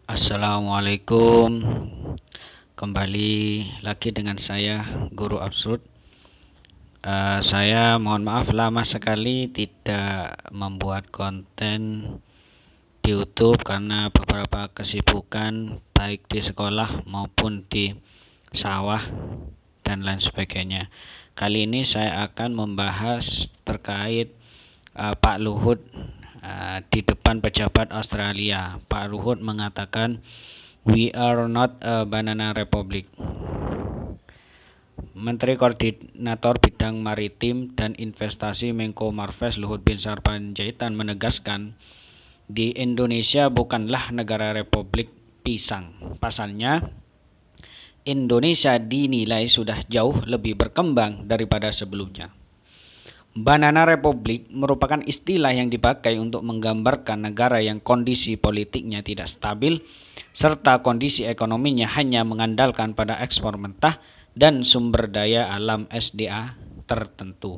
Assalamualaikum. Kembali lagi dengan saya, Guru Absurd. Saya mohon maaf lama sekali tidak membuat konten di YouTube karena beberapa kesibukan baik di sekolah maupun di sawah dan lain sebagainya. Kali ini saya akan membahas terkait Pak Luhut di depan pejabat Australia. Pak Luhut mengatakan, "We are not a banana republic." Menteri Koordinator Bidang Maritim dan Investasi Menko Marves Luhut Binsar Panjaitan menegaskan, di Indonesia bukanlah negara republik pisang. Pasalnya, Indonesia dinilai sudah jauh lebih berkembang daripada sebelumnya. Banana Republic merupakan istilah yang dipakai untuk menggambarkan negara yang kondisi politiknya tidak stabil serta kondisi ekonominya hanya mengandalkan pada ekspor mentah dan sumber daya alam SDA tertentu.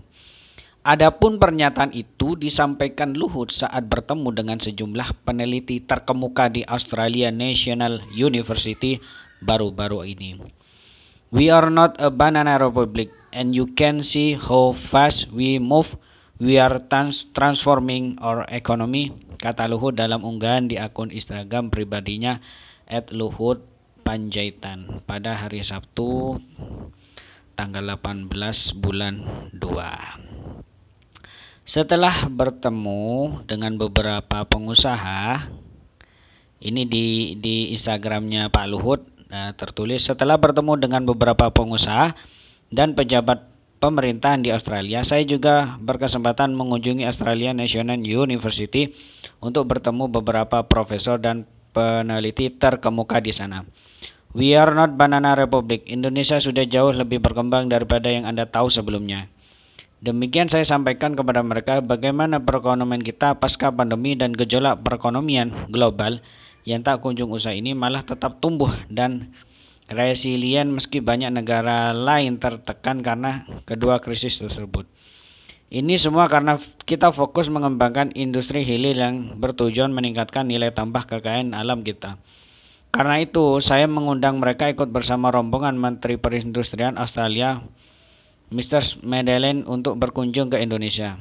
Adapun pernyataan itu disampaikan Luhut saat bertemu dengan sejumlah peneliti terkemuka di Australia National University baru-baru ini. "We are not a banana republic, and you can see how fast we move. We are transforming our economy," kata Luhut dalam unggahan di akun Instagram pribadinya @luhutpanjaitan pada hari Sabtu tanggal 18 bulan 2. Setelah bertemu dengan beberapa pengusaha, ini di Instagramnya Pak Luhut tertulis, "Setelah bertemu dengan beberapa pengusaha dan pejabat pemerintahan di Australia, saya juga berkesempatan mengunjungi Australia National University untuk bertemu beberapa profesor dan peneliti terkemuka di sana. We are not banana republic. Indonesia sudah jauh lebih berkembang daripada yang Anda tahu sebelumnya. Demikian saya sampaikan kepada mereka bagaimana perekonomian kita pasca pandemi dan gejolak perekonomian global yang tak kunjung usai ini malah tetap tumbuh dan resilient meski banyak negara lain tertekan karena kedua krisis tersebut. Ini semua karena kita fokus mengembangkan industri hilir yang bertujuan meningkatkan nilai tambah kekayaan alam kita. Karena itu, saya mengundang mereka ikut bersama rombongan Menteri Perindustrian Australia, Mr. Madeleine, untuk berkunjung ke Indonesia.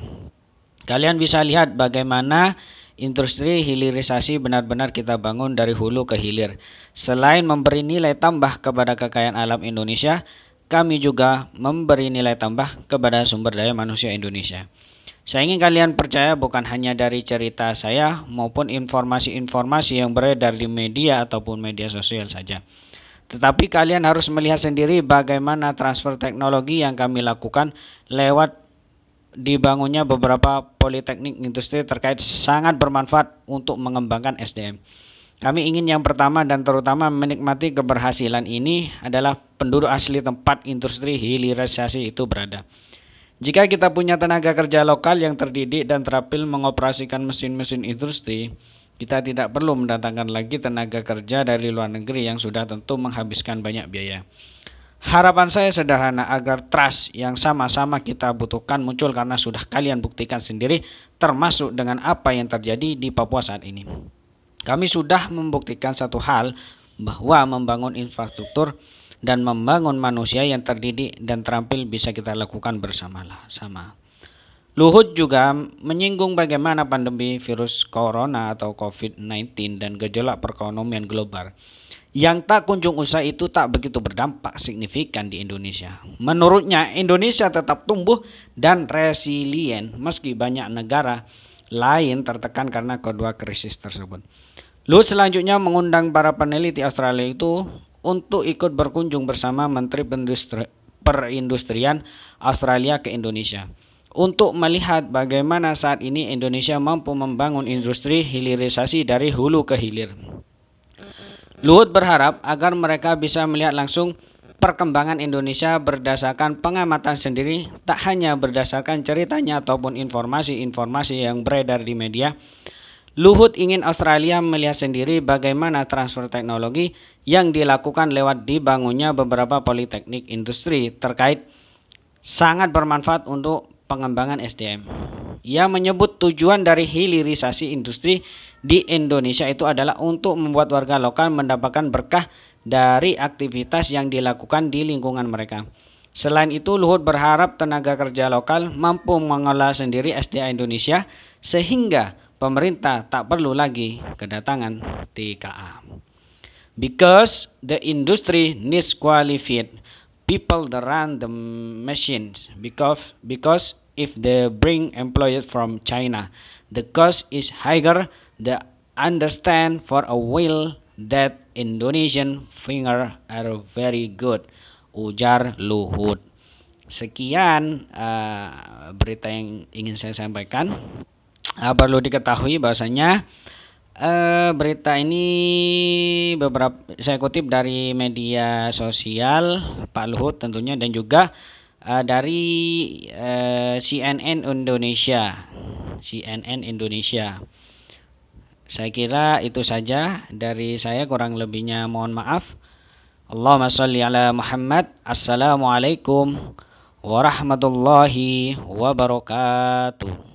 Kalian bisa lihat bagaimana industri hilirisasi benar-benar kita bangun dari hulu ke hilir. Selain memberi nilai tambah kepada kekayaan alam Indonesia, kami juga memberi nilai tambah kepada sumber daya manusia Indonesia. Saya ingin kalian percaya bukan hanya dari cerita saya maupun informasi-informasi yang beredar di media ataupun media sosial saja. Tetapi kalian harus melihat sendiri bagaimana transfer teknologi yang kami lakukan lewat dibangunnya beberapa politeknik industri terkait sangat bermanfaat untuk mengembangkan SDM. Kami ingin yang pertama dan terutama menikmati keberhasilan ini adalah penduduk asli tempat industri hilirisasi itu berada. Jika kita punya tenaga kerja lokal yang terdidik dan terampil mengoperasikan mesin-mesin industri, kita tidak perlu mendatangkan lagi tenaga kerja dari luar negeri yang sudah tentu menghabiskan banyak biaya. Harapan saya sederhana agar trust yang sama-sama kita butuhkan muncul karena sudah kalian buktikan sendiri termasuk dengan apa yang terjadi di Papua saat ini. Kami sudah membuktikan satu hal bahwa membangun infrastruktur dan membangun manusia yang terdidik dan terampil bisa kita lakukan bersama-sama. Luhut juga menyinggung bagaimana pandemi virus corona atau COVID-19 dan gejolak perekonomian global yang tak kunjung usai itu tak begitu berdampak signifikan di Indonesia. Menurutnya, Indonesia tetap tumbuh dan resilient meski banyak negara lain tertekan karena kedua krisis tersebut. Luhut selanjutnya mengundang para peneliti Australia itu untuk ikut berkunjung bersama Menteri Perindustrian Australia ke Indonesia untuk melihat bagaimana saat ini Indonesia mampu membangun industri hilirisasi dari hulu ke hilir. Luhut berharap agar mereka bisa melihat langsung perkembangan Indonesia berdasarkan pengamatan sendiri, tak hanya berdasarkan ceritanya ataupun informasi-informasi yang beredar di media. Luhut ingin Australia melihat sendiri bagaimana transfer teknologi yang dilakukan lewat dibangunnya beberapa politeknik industri terkait sangat bermanfaat untuk pengembangan SDM. Ia menyebut tujuan dari hilirisasi industri di Indonesia itu adalah untuk membuat warga lokal mendapatkan berkah dari aktivitas yang dilakukan di lingkungan mereka. Selain itu, Luhut berharap tenaga kerja lokal mampu mengolah sendiri SDA Indonesia sehingga pemerintah tak perlu lagi kedatangan TKA. Because the industry needs qualified people that run the machines. Because if they bring employees from China, the cost is higher. They understand for a while that Indonesian finger are very good, ujar Luhut. Sekian berita yang ingin saya sampaikan. Perlu diketahui bahwasanya berita ini saya kutip dari media sosial Pak Luhut tentunya, dan juga dari CNN Indonesia. Saya kira itu saja dari saya, kurang lebihnya mohon maaf. Allahumma sholli ala Muhammad. Assalamualaikum warahmatullahi wabarakatuh.